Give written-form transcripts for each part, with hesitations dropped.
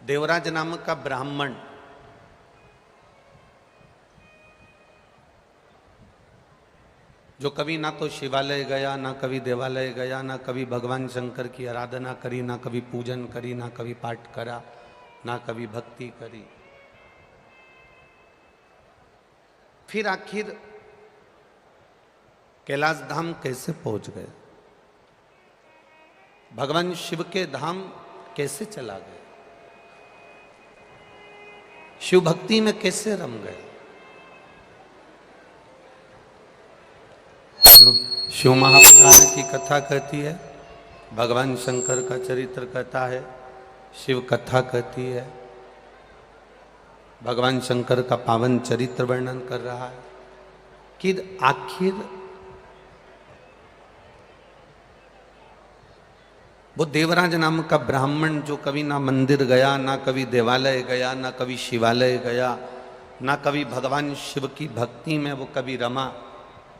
देवराज नाम का ब्राह्मण जो कभी ना तो शिवालय गया, ना कभी देवालय गया, ना कभी भगवान शंकर की आराधना करी, ना कभी पूजन करी, ना कभी पाठ करा, ना कभी भक्ति करी, फिर आखिर कैलाश धाम कैसे पहुंच गए? भगवान शिव के धाम कैसे चला गए? शिव भक्ति में कैसे रम गए? शिव महापुराण की कथा कहती है, भगवान शंकर का चरित्र कहता है, शिव कथा कहती है, भगवान शंकर का पावन चरित्र वर्णन कर रहा है कि आखिर वो देवराज नाम का ब्राह्मण जो कभी ना मंदिर गया, ना कभी देवालय गया, ना कभी शिवालय गया, ना कभी भगवान शिव की भक्ति में वो कभी रमा,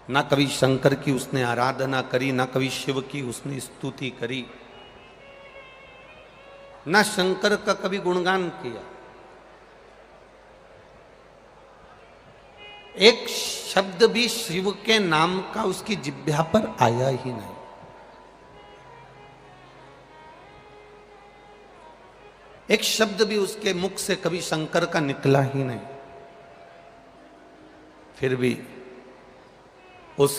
ना कभी शंकर की उसने आराधना करी, ना कभी शिव की उसने स्तुति करी, ना शंकर का कभी गुणगान किया, एक शब्द भी शिव के नाम का उसकी जिह्वा पर आया ही नहीं। एक शब्द भी उसके मुख से कभी शंकर का निकला ही नहीं। फिर भी उस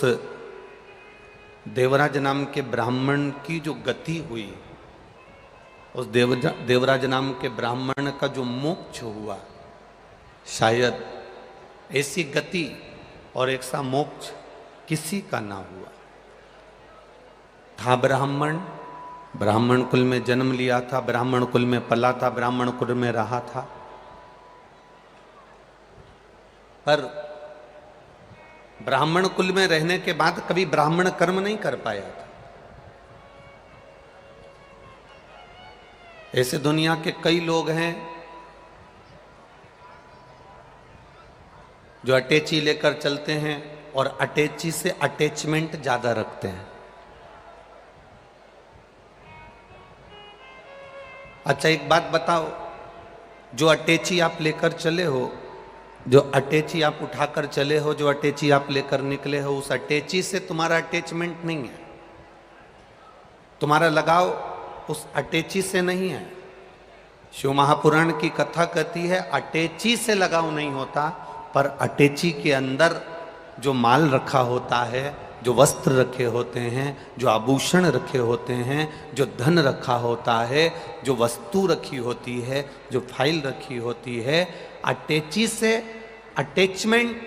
देवराज नाम के ब्राह्मण की जो गति हुई, उस देवराज नाम के ब्राह्मण का जो मोक्ष हुआ, शायद ऐसी गति और ऐसा मोक्ष किसी का ना हुआ। था ब्राह्मण, ब्राह्मण कुल में जन्म लिया था, ब्राह्मण कुल में पला था, ब्राह्मण कुल में रहा था, पर ब्राह्मण कुल में रहने के बाद कभी ब्राह्मण कर्म नहीं कर पाया था। ऐसे दुनिया के कई लोग हैं जो अटैची लेकर चलते हैं और अटैची से अटैचमेंट ज्यादा रखते हैं। अच्छा एक बात बताओ, जो अटैची आप लेकर चले हो, जो अटैची आप उठाकर चले हो, जो अटैची आप लेकर निकले हो, उस अटैची से तुम्हारा अटैचमेंट नहीं है, तुम्हारा लगाव उस अटैची से नहीं है। शिव महापुराण की कथा कहती है अटैची से लगाव नहीं होता, पर अटैची के अंदर जो माल रखा होता है, जो वस्त्र रखे होते हैं, जो आभूषण रखे होते हैं, जो धन रखा होता है, जो वस्तु रखी होती है, जो फाइल रखी होती है, अटैची से अटैचमेंट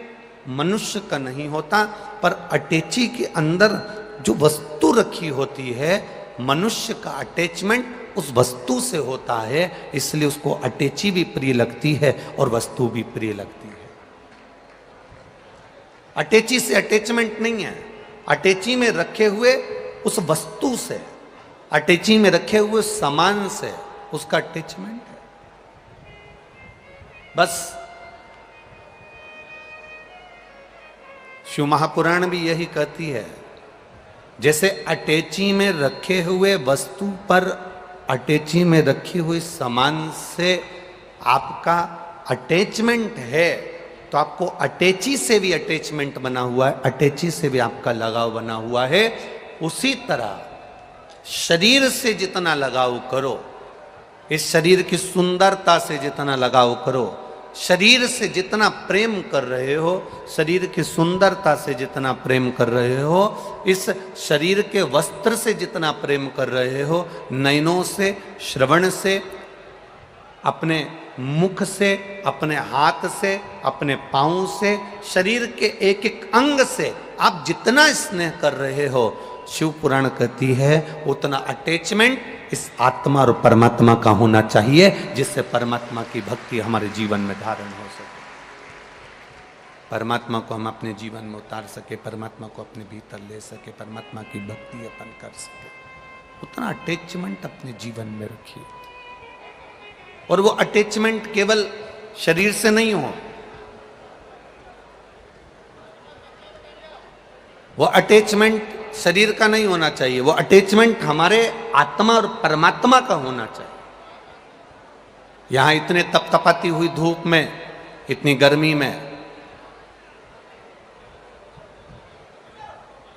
मनुष्य का नहीं होता, पर अटैची के अंदर जो वस्तु रखी होती है, मनुष्य का अटैचमेंट उस वस्तु से होता है, इसलिए उसको अटैची भी प्रिय लगती है और वस्तु भी प्रिय लगती है। अटैची से अटैचमेंट नहीं है, अटैची में रखे हुए उस वस्तु से, अटैची में रखे हुए सामान से उसका अटैचमेंट है। बस शिव महापुराण भी यही कहती है, जैसे अटैची में रखे हुए वस्तु पर, अटैची में रखी हुई सामान से आपका अटैचमेंट है, तो आपको अटैची से भी अटैचमेंट बना हुआ है, अटैची से भी आपका लगाव बना हुआ है। उसी तरह शरीर से जितना लगाव करो, इस शरीर की सुंदरता से जितना लगाव करो, शरीर से जितना प्रेम कर रहे हो, शरीर की सुंदरता से जितना प्रेम कर रहे हो, इस शरीर के वस्त्र से जितना प्रेम कर रहे हो, नयनों से, श्रवण से, अपने मुख से, अपने हाथ से, अपने पांव से, शरीर के एक एक अंग से आप जितना स्नेह कर रहे हो, शिव पुराण कहती है उतना अटैचमेंट इस आत्मा और परमात्मा का होना चाहिए, जिससे परमात्मा की भक्ति हमारे जीवन में धारण हो सके, परमात्मा को हम अपने जीवन में उतार सके, परमात्मा को अपने भीतर ले सके, परमात्मा की भक्ति अपन कर सके। उतना अटैचमेंट अपने जीवन में रखिए, और वो अटैचमेंट केवल शरीर से नहीं हो, वो अटैचमेंट शरीर का नहीं होना चाहिए, वो अटैचमेंट हमारे आत्मा और परमात्मा का होना चाहिए। यहां इतने तपतपाती हुई धूप में, इतनी गर्मी में,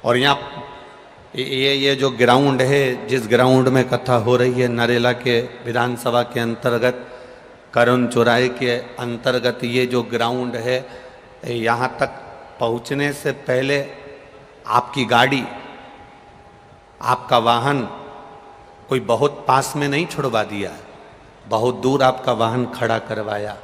और यहाँ ये जो ग्राउंड है, जिस ग्राउंड में कथा हो रही है, नरेला के विधानसभा के अंतर्गत, करुण चौराहे के अंतर्गत ये जो ग्राउंड है, यहाँ तक पहुँचने से पहले आपकी गाड़ी, आपका वाहन कोई बहुत पास में नहीं छुड़वा दिया, बहुत दूर आपका वाहन खड़ा करवाया,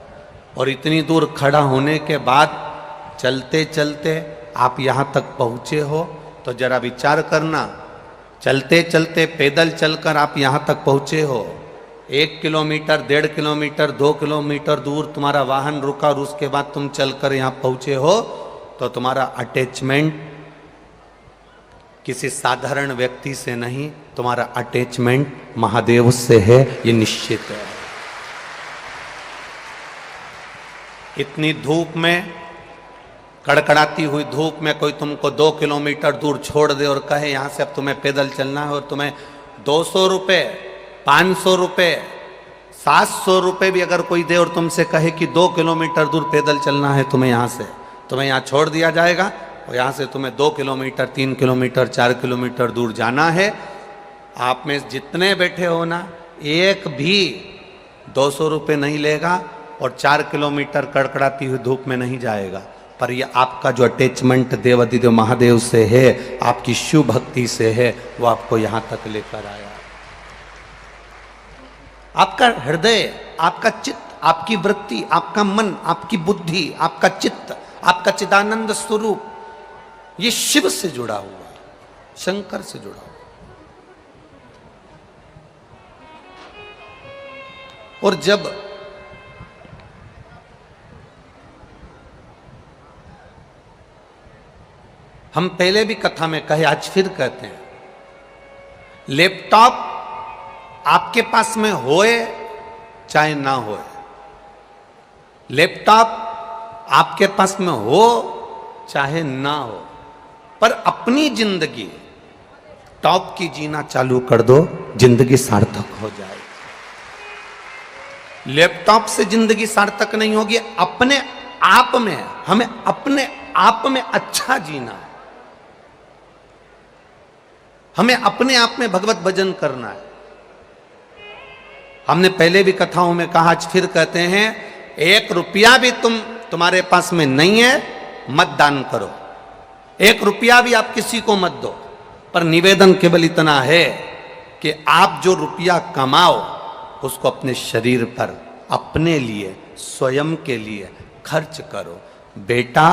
और इतनी दूर खड़ा होने के बाद चलते चलते आप यहाँ तक पहुँचे हो, तो जरा विचार करना, चलते चलते पैदल चलकर आप यहाँ तक पहुँचे हो, 1 किलोमीटर, 1.5 किलोमीटर, 2 किलोमीटर दूर तुम्हारा वाहन रुका और उसके बाद तुम चलकर यहाँ पहुँचे हो, तो तुम्हारा अटैचमेंट किसी साधारण व्यक्ति से नहीं, तुम्हारा अटैचमेंट महादेव से है, ये निश्चित है। इतनी धूप में, कड़कड़ाती हुई धूप में कोई तुमको 2 किलोमीटर दूर छोड़ दे और कहे यहाँ से अब तुम्हें पैदल चलना है, और तुम्हें 200 रुपये, 500 रुपये, 700 रुपये भी अगर कोई दे और तुमसे कहे कि 2 किलोमीटर दूर पैदल चलना है तुम्हें यहाँ से, तुम्हें यहाँ छोड़ दिया जाएगा, और यहाँ से तुम्हें 2 किलोमीटर, 3 किलोमीटर, 4 किलोमीटर दूर जाना है। आप में जितने बैठे हो ना, एक भी 200 रुपये नहीं लेगा और 4 किलोमीटर कड़कड़ाती हुई धूप में नहीं जाएगा, पर ये आपका जो अटैचमेंट देवाधिदेव महादेव से है, आपकी शिव भक्ति से है, वो आपको यहाँ तक लेकर आया। आपका हृदय, आपका चित्त, आपकी वृत्ति, आपका मन, आपकी बुद्धि, आपका चित्त, आपका चिदानंद स्वरूप, ये शिव से जुड़ा हुआ है, शंकर से जुड़ा हुआ। और जब हम पहले भी कथा में कहे, आज फिर कहते हैं, लैपटॉप आपके पास में होए चाहे ना होए, लैपटॉप आपके पास में हो चाहे ना हो, पर अपनी जिंदगी टॉप की जीना चालू कर दो, जिंदगी सार्थक हो जाएगी। लैपटॉप से जिंदगी सार्थक नहीं होगी, अपने आप में, हमें अपने आप में अच्छा जीना है, हमें अपने आप में भगवत भजन करना है। हमने पहले भी कथाओं में कहा, आज फिर कहते हैं, 1 रुपया भी तुम्हारे पास में नहीं है, मत दान करो, 1 रुपया भी आप किसी को मत दो, पर निवेदन केवल इतना है कि आप जो रुपया कमाओ उसको अपने शरीर पर, अपने लिए, स्वयं के लिए खर्च करो। बेटा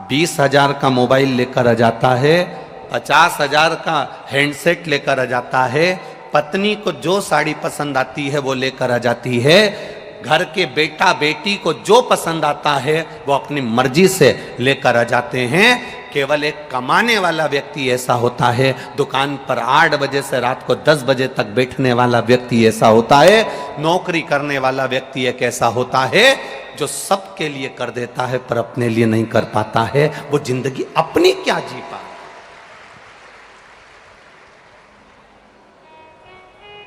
20,000 का मोबाइल लेकर आ जाता है, 50,000 का हैंडसेट लेकर आ जाता है, पत्नी को जो साड़ी पसंद आती है वो लेकर आ जाती है, घर के बेटा बेटी को जो पसंद आता है वो अपनी मर्जी से लेकर आ जाते हैं। केवल एक कमाने वाला व्यक्ति ऐसा होता है, दुकान पर 8 बजे से रात को 10 बजे तक बैठने वाला व्यक्ति ऐसा होता है, नौकरी करने वाला व्यक्ति एक ऐसा होता है जो सबके लिए कर देता है पर अपने लिए नहीं कर पाता है। वो जिंदगी अपनी क्या जी पाए।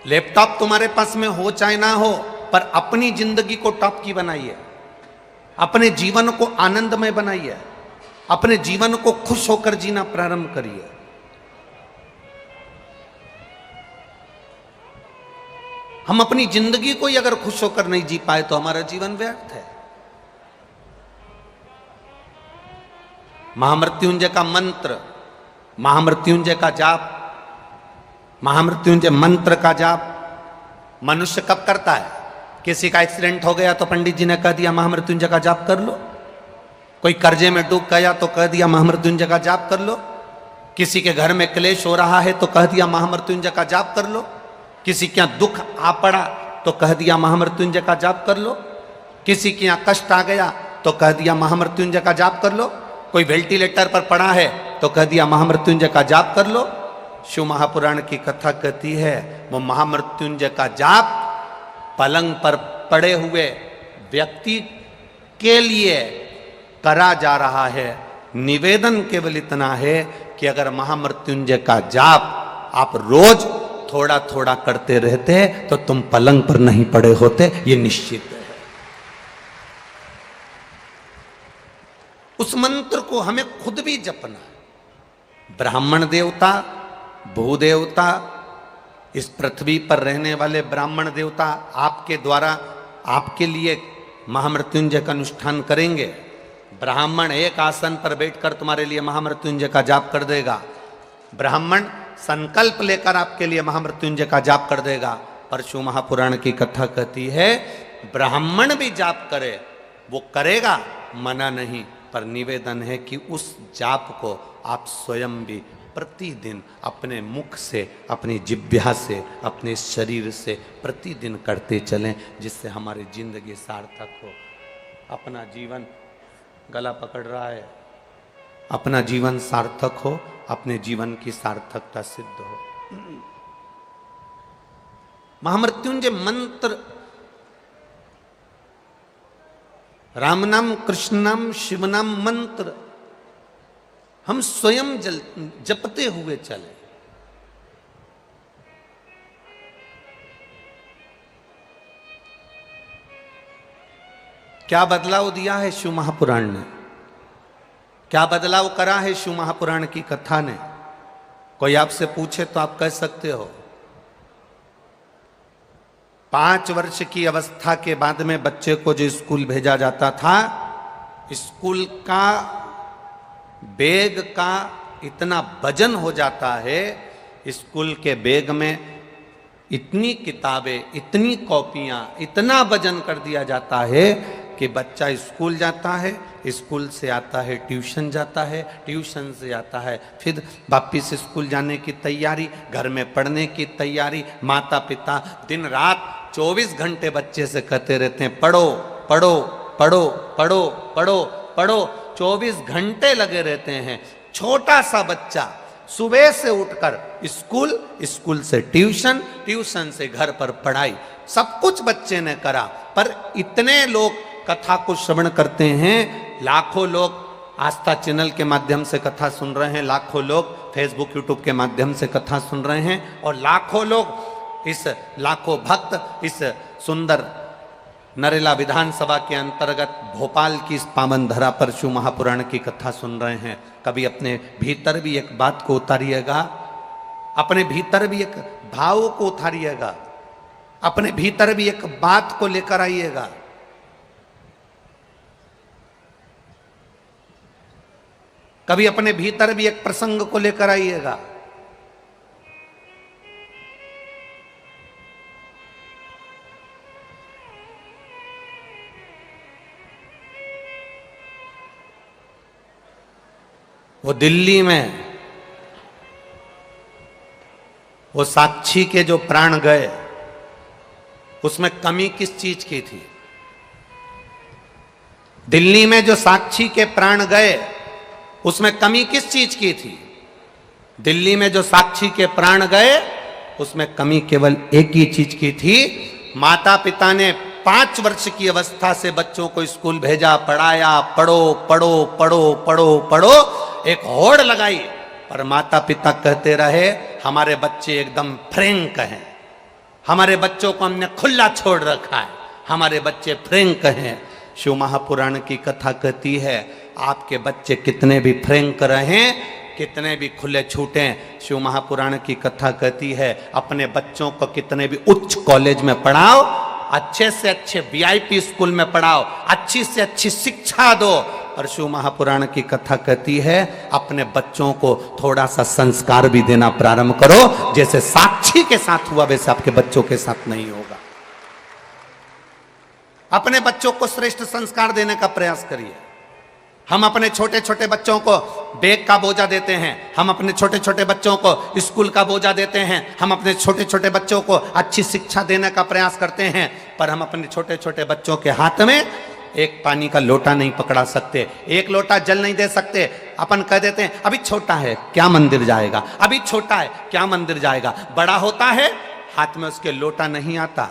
लैपटॉप तुम्हारे पास में हो चाहे ना हो, पर अपनी जिंदगी को टॉप की बनाइए, अपने जीवन को आनंदमय बनाइए, अपने जीवन को खुश होकर जीना प्रारंभ करिए। हम अपनी जिंदगी को ही अगर खुश होकर नहीं जी पाए तो हमारा जीवन व्यर्थ है। महामृत्युंजय का मंत्र, महामृत्युंजय का जाप, महामृत्युंजय मंत्र का जाप मनुष्य कब करता है? किसी का एक्सीडेंट हो गया तो पंडित जी ने कह दिया महामृत्युंजय का जाप कर लो, कोई कर्जे में डूब गया तो कह दिया महामृत्युंजय का जाप कर लो, किसी के घर में क्लेश हो रहा है तो कह दिया महामृत्युंजय का जाप कर लो, किसी के यहाँ दुख आ पड़ा तो कह दिया महामृत्युंजय का जाप कर लो, किसी के यहाँ कष्ट आ गया तो कह दिया महामृत्युंजय का जाप कर लो, कोई वेंटिलेटर पर पड़ा है तो कह दिया महामृत्युंजय का जाप कर लो। शिव महापुराण की कथा कहती है वो महामृत्युंजय का जाप पलंग पर पड़े हुए व्यक्ति के लिए करा जा रहा है। निवेदन केवल इतना है कि अगर महामृत्युंजय का जाप आप रोज थोड़ा थोड़ा करते रहते तो तुम पलंग पर नहीं पड़े होते, ये निश्चित है। उस मंत्र को हमें खुद भी जपना है। ब्राह्मण देवता, भूदेवता, इस पृथ्वी पर रहने वाले ब्राह्मण देवता आपके द्वारा आपके लिए महामृत्युंजय का अनुष्ठान करेंगे। ब्राह्मण एक आसन पर बैठकर तुम्हारे लिए महामृत्युंजय का जाप कर देगा। ब्राह्मण संकल्प लेकर आपके लिए महामृत्युंजय का जाप कर देगा। परशु महापुराण की कथा कहती है ब्राह्मण भी जाप करे, वो करेगा, मना नहीं, पर निवेदन है कि उस जाप को आप स्वयं भी प्रतिदिन अपने मुख से, अपनी जिह्वा से, अपने शरीर से प्रतिदिन करते चलें, जिससे हमारी जिंदगी सार्थक हो। अपना जीवन, गला पकड़ रहा है, अपना जीवन सार्थक हो, अपने जीवन की सार्थकता सिद्ध हो। महामृत्युंजय मंत्र राम नाम, कृष्ण नाम, शिव नाम मंत्र हम स्वयं जपते हुए चले। क्या बदलाव दिया है शिव महापुराण ने? क्या बदलाव करा है शिव महापुराण की कथा ने? कोई आपसे पूछे तो आप कह सकते हो 5 वर्ष की अवस्था के बाद में बच्चे को जो स्कूल भेजा जाता था, स्कूल का बैग का इतना वजन हो जाता है, स्कूल के बैग में इतनी किताबें, इतनी कॉपियां, इतना वजन कर दिया जाता है कि बच्चा स्कूल जाता है, स्कूल से आता है ट्यूशन जाता है, ट्यूशन से आता है फिर वापिस स्कूल जाने की तैयारी, घर में पढ़ने की तैयारी। माता पिता दिन रात 24 घंटे बच्चे से कहते रहते हैं पढ़ो पढ़ो पढ़ो पढ़ो पढ़ो पढ़ो, 24 घंटे लगे रहते हैं। छोटा सा बच्चा सुबह से उठकर स्कूल, स्कूल से ट्यूशन, ट्यूशन से घर पर पढ़ाई, सब कुछ बच्चे ने करा। पर इतने लोग कथा को श्रवण करते हैं, लाखों लोग आस्था चैनल के माध्यम से कथा सुन रहे हैं, लाखों लोग फेसबुक यूट्यूब के माध्यम से कथा सुन रहे हैं, और लाखों लोग इस लाखों भक्त इस सुंदर नरेला विधानसभा के अंतर्गत भोपाल की इस पावन धरा पर शिव महापुराण की कथा सुन रहे हैं। कभी अपने भीतर भी एक बात को उतारिएगा, अपने भीतर भी एक भाव को उतारिएगा, अपने भीतर भी एक बात को लेकर आइएगा। कभी अपने भीतर भी एक प्रसंग को लेकर आइएगा। वो दिल्ली में वो साक्षी के जो प्राण गए, उसमें कमी किस चीज की थी? दिल्ली में जो साक्षी के प्राण गए, उसमें कमी किस चीज की थी? दिल्ली में जो साक्षी के प्राण गए, उसमें कमी केवल एक ही चीज की थी। माता पिता ने 5 वर्ष की अवस्था से बच्चों को स्कूल भेजा, पढ़ाया, पढ़ो पढ़ो पढ़ो पढ़ो पढ़ो, एक होड़ लगाई, पर माता पिता कहते रहे हमारे बच्चे एकदम फ्रैंक हैं, हमारे बच्चों को हमने खुला छोड़ रखा है, हमारे बच्चे फ्रैंक हैं। शिव महापुराण की कथा कहती है आपके बच्चे कितने भी फ्रैंक रहें, कितने भी खुले छूटें, शिव महापुराण की कथा कहती है अपने बच्चों को कितने भी उच्च कॉलेज में पढ़ाओ, अच्छे से अच्छे वीआईपी स्कूल में पढ़ाओ, अच्छी से अच्छी शिक्षा दो, और शिव महापुराण की कथा कहती है अपने बच्चों को थोड़ा सा संस्कार भी देना प्रारंभ करो। जैसे साक्षी के साथ हुआ वैसे आपके बच्चों के साथ नहीं होगा। अपने बच्चों को श्रेष्ठ संस्कार देने का प्रयास करिए। हम अपने छोटे छोटे बच्चों को बैग का बोझा देते हैं, हम अपने छोटे छोटे बच्चों को स्कूल का बोझा देते हैं, हम अपने छोटे छोटे बच्चों को अच्छी शिक्षा देने का प्रयास करते हैं, पर हम अपने छोटे छोटे बच्चों के हाथ में एक पानी का लोटा नहीं पकड़ा सकते, एक लोटा जल नहीं दे सकते। अपन कह देते हैं अभी छोटा है क्या मंदिर जाएगा, अभी छोटा है क्या मंदिर जाएगा। बड़ा होता है हाथ में उसके लोटा नहीं आता,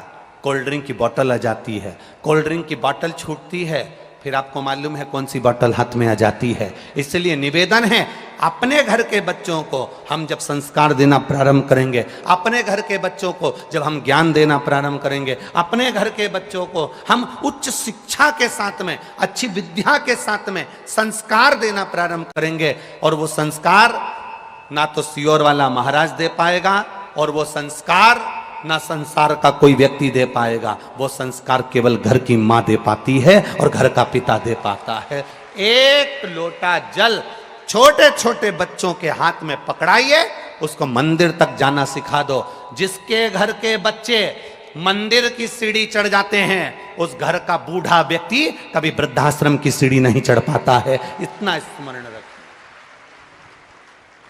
कोल्ड ड्रिंक की बोतल आ जाती है, कोल्ड ड्रिंक की बोतल छूटती है, फिर आपको मालूम है कौन सी बॉटल हाथ में आ जाती है। इसलिए निवेदन है, अपने घर के बच्चों को हम जब संस्कार देना प्रारंभ करेंगे, अपने घर के बच्चों को जब हम ज्ञान देना प्रारंभ करेंगे, अपने घर के बच्चों को हम उच्च शिक्षा के साथ में, अच्छी विद्या के साथ में संस्कार देना प्रारंभ करेंगे, और वो संस्कार ना तो सियोर वाला महाराज दे पाएगा, और वो संस्कार ना संसार का कोई व्यक्ति दे पाएगा। वो संस्कार केवल घर की मां दे पाती है और घर का पिता दे पाता है। एक लोटा जल छोटे छोटे बच्चों के हाथ में पकड़ाइए, उसको मंदिर तक जाना सिखा दो। जिसके घर के बच्चे मंदिर की सीढ़ी चढ़ जाते हैं, उस घर का बूढ़ा व्यक्ति कभी वृद्धाश्रम की सीढ़ी नहीं चढ़ पाता है। इतना स्मरण रखें।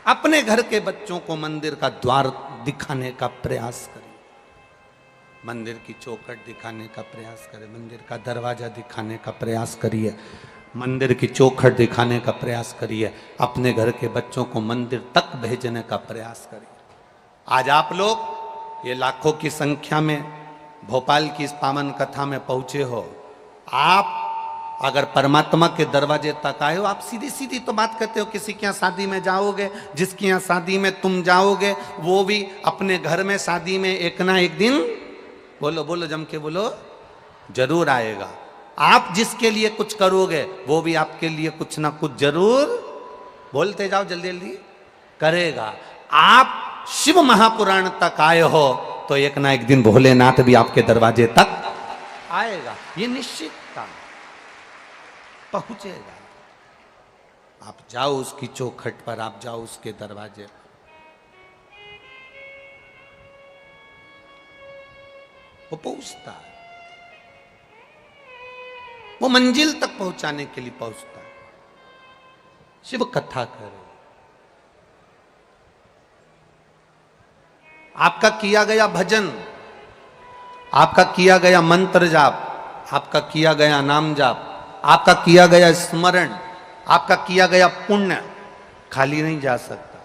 अपने घर के बच्चों को मंदिर का द्वार दिखाने का प्रयास करें, मंदिर की चौखट दिखाने का प्रयास करें, मंदिर का दरवाजा दिखाने का प्रयास करिए, मंदिर की चौखट दिखाने का प्रयास करिए, अपने घर के बच्चों को मंदिर तक भेजने का प्रयास करिए। आज आप लोग ये लाखों की संख्या में भोपाल की इस पावन कथा में पहुंचे हो। आप अगर परमात्मा के दरवाजे तक आए हो, आप सीधी सीधी तो बात करते हो, किसी के यहाँ शादी में जाओगे, जिसके यहाँ शादी में तुम जाओगे वो भी अपने घर में शादी में एक ना एक दिन, बोलो बोलो जम के बोलो, जरूर आएगा। आप जिसके लिए कुछ करोगे वो भी आपके लिए कुछ ना कुछ जरूर, बोलते जाओ जल्दी जल्दी, करेगा। आप शिव महापुराण तक आए हो तो एक ना एक दिन भोलेनाथ भी आपके दरवाजे तक आएगा, ये निश्चित था, पहुंचेगा। आप जाओ उसकी चौखट पर, आप जाओ उसके दरवाजे, वो पहुंचता है, वो मंजिल तक पहुंचाने के लिए पहुंचता है। शिव कथा करो, आपका किया गया भजन, आपका किया गया मंत्र जाप, आपका किया गया नाम जाप, आपका किया गया स्मरण, आपका किया गया पुण्य खाली नहीं जा सकता।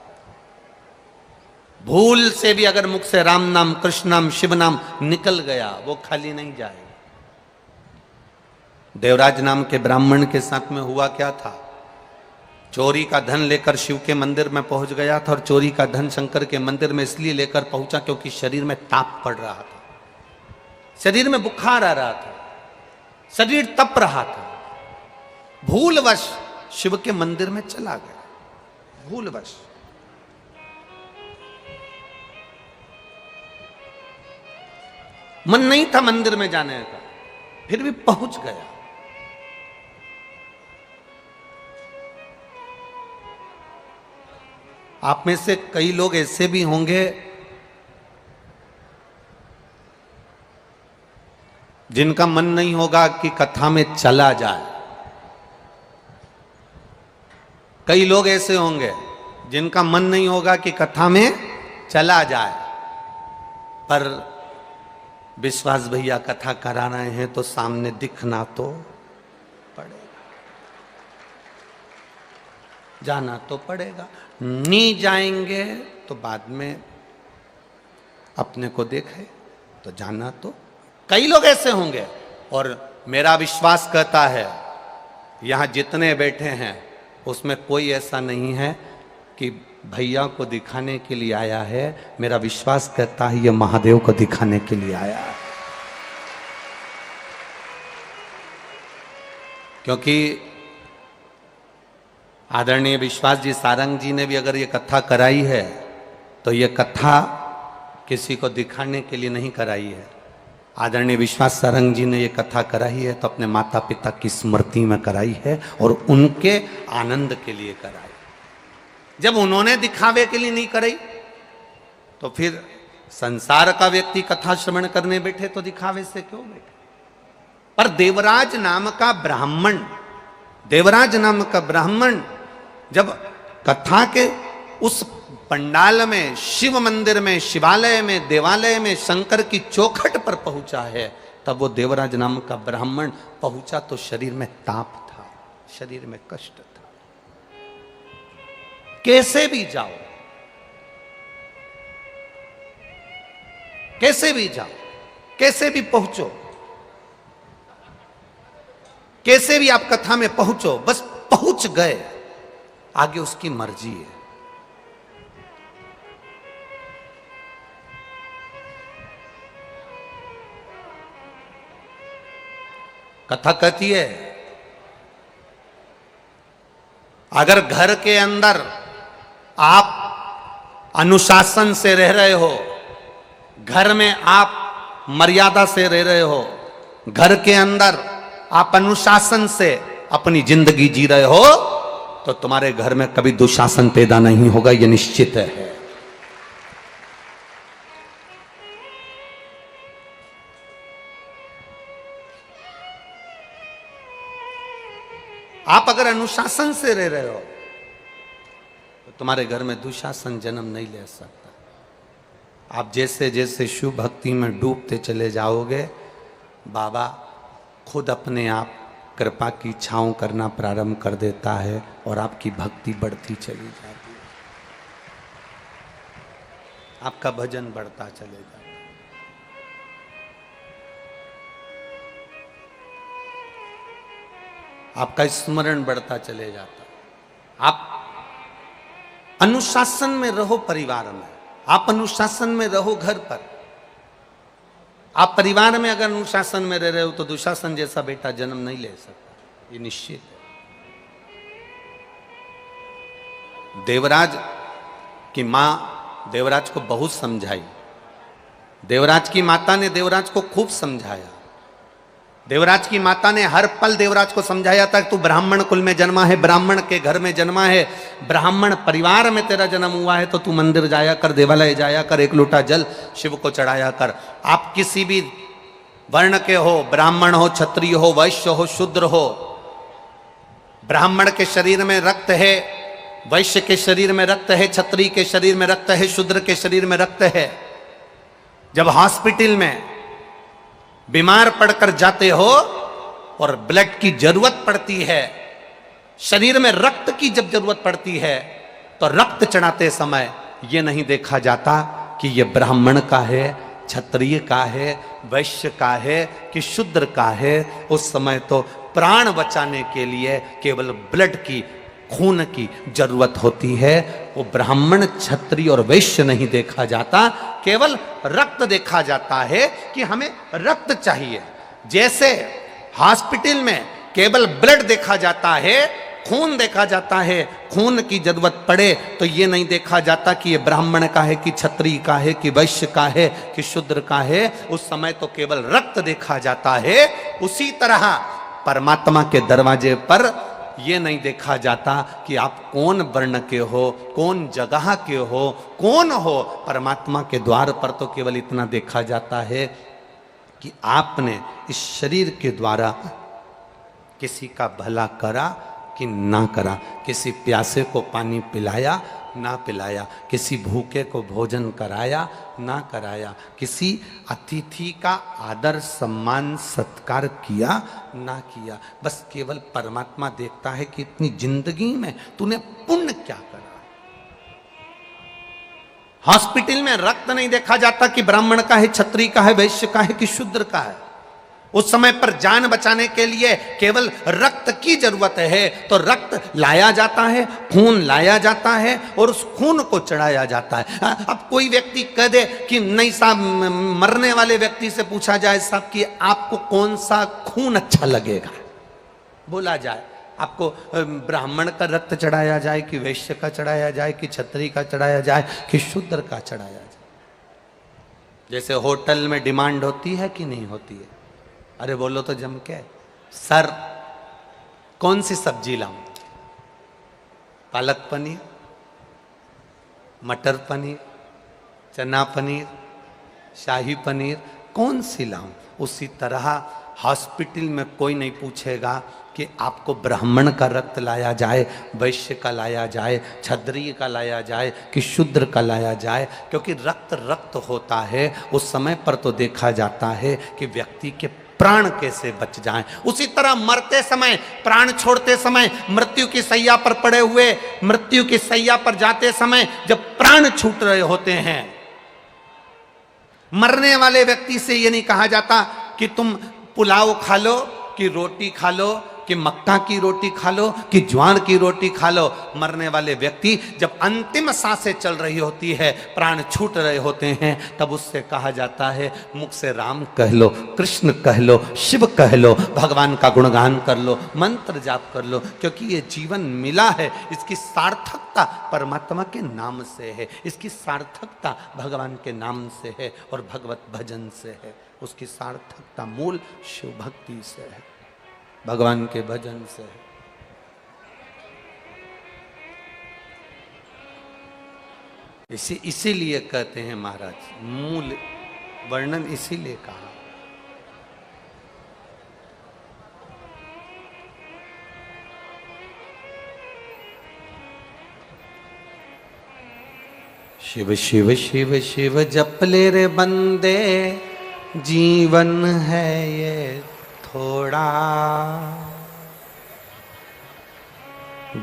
भूल से भी अगर मुख से राम नाम, कृष्ण नाम, शिव नाम निकल गया, वो खाली नहीं जाएगा। देवराज नाम के ब्राह्मण के साथ में हुआ क्या था? चोरी का धन लेकर शिव के मंदिर में पहुंच गया था, और चोरी का धन शंकर के मंदिर में इसलिए लेकर पहुंचा क्योंकि शरीर में ताप पड़ रहा था, शरीर में बुखार आ रहा था, शरीर तप रहा था। भूलवश शिव के मंदिर में चला गया, भूलवश। मन नहीं था मंदिर में जाने का, फिर भी पहुंच गया। आप में से कई लोग ऐसे भी होंगे जिनका मन नहीं होगा कि कथा में चला जाए। कई लोग ऐसे होंगे जिनका मन नहीं होगा कि कथा में चला जाए, पर विश्वास भैया कथा करा रहे हैं तो सामने दिखना तो पड़ेगा, जाना तो पड़ेगा। नहीं जाएंगे तो बाद में अपने को देखे, तो जाना तो। कई लोग ऐसे होंगे, और मेरा विश्वास कहता है यहां जितने बैठे हैं उसमें कोई ऐसा नहीं है कि भैया को दिखाने के लिए आया है। मेरा विश्वास कहता है ये महादेव को दिखाने के लिए आया है, क्योंकि आदरणीय विश्वास जी सारंग जी ने भी अगर ये कथा कराई है तो ये कथा किसी को दिखाने के लिए नहीं कराई है। आदरणीय विश्वास सारंग जी ने ये कथा कराई है तो अपने माता पिता की स्मृति में कराई है और उनके आनंद के लिए कराई। जब उन्होंने दिखावे के लिए नहीं कराई तो फिर संसार का व्यक्ति कथा श्रवण करने बैठे तो दिखावे से क्यों बैठे। पर देवराज नाम का ब्राह्मण, देवराज नाम का ब्राह्मण जब कथा के उस पंडाल में, शिव मंदिर में, शिवालय में, देवालय में, शंकर की चौखट पर पहुंचा है, तब वो देवराज नाम का ब्राह्मण पहुंचा तो शरीर में ताप था, शरीर में कष्ट था। कैसे भी जाओ, कैसे भी जाओ, कैसे भी पहुंचो, कैसे भी आप कथा में पहुंचो, बस पहुंच गए, आगे उसकी मर्जी है। कथा कहती है अगर घर के अंदर आप अनुशासन से रह रहे हो, घर में आप मर्यादा से रह रहे हो, घर के अंदर आप अनुशासन से अपनी जिंदगी जी रहे हो, तो तुम्हारे घर में कभी दुशासन पैदा नहीं होगा, यह निश्चित है। आप अगर अनुशासन से रह रहे हो तो तुम्हारे घर में दुशासन जन्म नहीं ले सकता। आप जैसे जैसे शिव भक्ति में डूबते चले जाओगे, बाबा खुद अपने आप कृपा की छांव करना प्रारंभ कर देता है और आपकी भक्ति बढ़ती चली जाती है, आपका भजन बढ़ता चले जाता है। आपका स्मरण बढ़ता चले जाता। आप अनुशासन में रहो परिवार में, आप अनुशासन में रहो घर पर। आप परिवार में अगर अनुशासन में रह रहे हो तो दुशासन जैसा बेटा जन्म नहीं ले सकता, ये निश्चित है। देवराज की मां देवराज को बहुत समझाई, देवराज की माता ने देवराज को खूब समझाया। देवराज की माता ने हर पल देवराज को समझाया था कि तू ब्राह्मण कुल में जन्मा है, ब्राह्मण के घर में जन्मा है, ब्राह्मण परिवार में तेरा जन्म हुआ है, तो तू मंदिर जाया कर, देवालय जाया कर, एक लोटा जल शिव को चढ़ाया कर। आप किसी भी वर्ण के हो, ब्राह्मण हो, क्षत्रिय हो, वैश्य हो, शूद्र हो, ब्राह्मण के शरीर में रक्त है, वैश्य के शरीर में रक्त है, क्षत्रिय के शरीर में रक्त है, शूद्र के शरीर में रक्त है। जब हॉस्पिटल में बीमार पड़कर जाते हो और ब्लड की जरूरत पड़ती है, शरीर में रक्त की जब जरूरत पड़ती है, तो रक्त चढ़ाते समय यह नहीं देखा जाता कि यह ब्राह्मण का है, क्षत्रिय का है, वैश्य का है कि शूद्र का है। उस समय तो प्राण बचाने के लिए केवल ब्लड की, खून की जरूरत होती है। वो ब्राह्मण, क्षत्रिय और वैश्य नहीं देखा जाता, केवल रक्त देखा जाता है कि हमें रक्त चाहिए। जैसे हॉस्पिटल में केवल ब्लड देखा जाता है, खून देखा जाता है, खून की जरूरत पड़े तो ये नहीं देखा जाता कि ये ब्राह्मण का है कि क्षत्रिय का है कि वैश्य का है कि शूद्र का है। उस समय तो केवल रक्त देखा जाता है। उसी तरह परमात्मा के दरवाजे पर ये नहीं देखा जाता कि आप कौन वर्ण के हो, कौन जगह के हो, कौन हो। परमात्मा के द्वार पर तो केवल इतना देखा जाता है कि आपने इस शरीर के द्वारा किसी का भला करा कि ना करा, किसी प्यासे को पानी पिलाया ना पिलाया, किसी भूखे को भोजन कराया ना कराया, किसी अतिथि का आदर सम्मान सत्कार किया ना किया। बस केवल परमात्मा देखता है कि इतनी जिंदगी में तूने पुण्य क्या करा। हॉस्पिटल में रक्त नहीं देखा जाता कि ब्राह्मण का है, क्षत्रिय का है, वैश्य का है कि शूद्र का है। उस समय पर जान बचाने के लिए केवल रक्त की जरूरत है, तो रक्त लाया जाता है, खून लाया जाता है और उस खून को चढ़ाया जाता है। अब कोई व्यक्ति कह दे कि नहीं साहब, मरने वाले व्यक्ति से पूछा जाए साहब कि आपको कौन सा खून अच्छा लगेगा, बोला जाए आपको ब्राह्मण का रक्त चढ़ाया जाए कि वैश्य का चढ़ाया जाए कि क्षत्रिय का चढ़ाया जाए कि शूद्र का चढ़ाया जाए। जैसे होटल में डिमांड होती है कि नहीं होती है, अरे बोलो तो जम के, सर कौन सी सब्जी लाऊं, पालक पनीर, मटर पनीर, चना पनीर, शाही पनीर, कौन सी लाऊं। उसी तरह हॉस्पिटल में कोई नहीं पूछेगा कि आपको ब्राह्मण का रक्त लाया जाए, वैश्य का लाया जाए, क्षत्रिय का लाया जाए कि शूद्र का लाया जाए, क्योंकि रक्त रक्त होता है। उस समय पर तो देखा जाता है कि व्यक्ति के प्राण कैसे बच जाएं। उसी तरह मरते समय, प्राण छोड़ते समय, मृत्यु की सैया पर पड़े हुए, मृत्यु की सैया पर जाते समय जब प्राण छूट रहे होते हैं, मरने वाले व्यक्ति से यह नहीं कहा जाता कि तुम पुलाव खा लो कि रोटी खा लो कि मक्का की रोटी खा लो कि ज्वार की रोटी खा लो, मरने वाले व्यक्ति जब अंतिम सांसें चल रही होती है, प्राण छूट रहे होते हैं, तब उससे कहा जाता है मुख से राम कह लो, कृष्ण कह लो, शिव कह लो, भगवान का गुणगान कर लो, मंत्र जाप कर लो, क्योंकि ये जीवन मिला है, इसकी सार्थकता परमात्मा के नाम से है, इसकी सार्थकता भगवान के नाम से है और भगवत भजन से है। उसकी सार्थकता मूल शिव भक्ति से है, भगवान के भजन से है। इसीलिए कहते हैं महाराज, मूल वर्णन इसीलिए कहा। शिव शिव शिव शिव जप ले रे बंदे, जीवन है ये थोड़ा,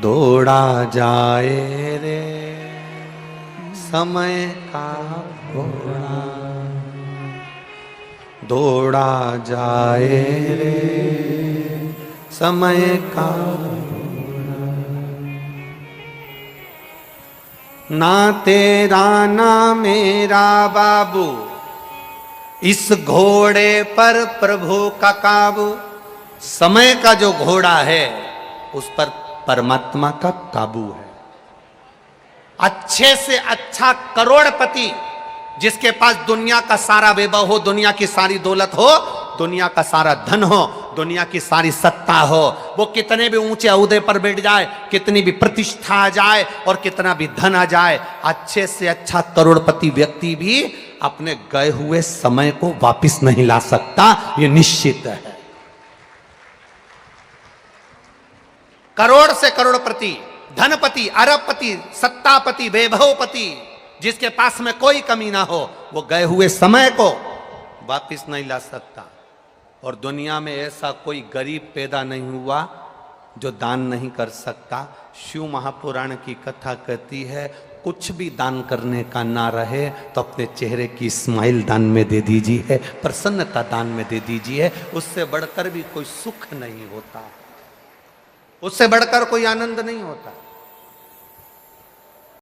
दौड़ा जाए रे समय का घोड़ा, दौड़ा जाए रे समय का घोड़ा, ना तेरा ना मेरा बाबू, इस घोड़े पर प्रभु का काबू। समय का जो घोड़ा है उस पर परमात्मा का काबू है। अच्छे से अच्छा करोड़पति जिसके पास दुनिया का सारा वैभव हो, दुनिया की सारी दौलत हो, दुनिया का सारा धन हो, दुनिया की सारी सत्ता हो, वो कितने भी ऊंचे ओहदे पर बैठ जाए, कितनी भी प्रतिष्ठा आ जाए और कितना भी धन आ जाए, अच्छे से अच्छा करोड़पति व्यक्ति भी अपने गए हुए समय को वापस नहीं ला सकता, ये निश्चित है। करोड़ से करोड़पति, धनपति, अरबपति, सत्तापति, वैभवपति, जिसके पास में कोई कमी ना हो, वो गए हुए समय को वापस नहीं ला सकता। और दुनिया में ऐसा कोई गरीब पैदा नहीं हुआ जो दान नहीं कर सकता। शिव महापुराण की कथा कहती है, कुछ भी दान करने का ना रहे तो अपने चेहरे की स्माइल दान में दे दीजिए, प्रसन्नता दान में दे दीजिए। उससे बढ़कर भी कोई सुख नहीं होता, उससे बढ़कर कोई आनंद नहीं होता।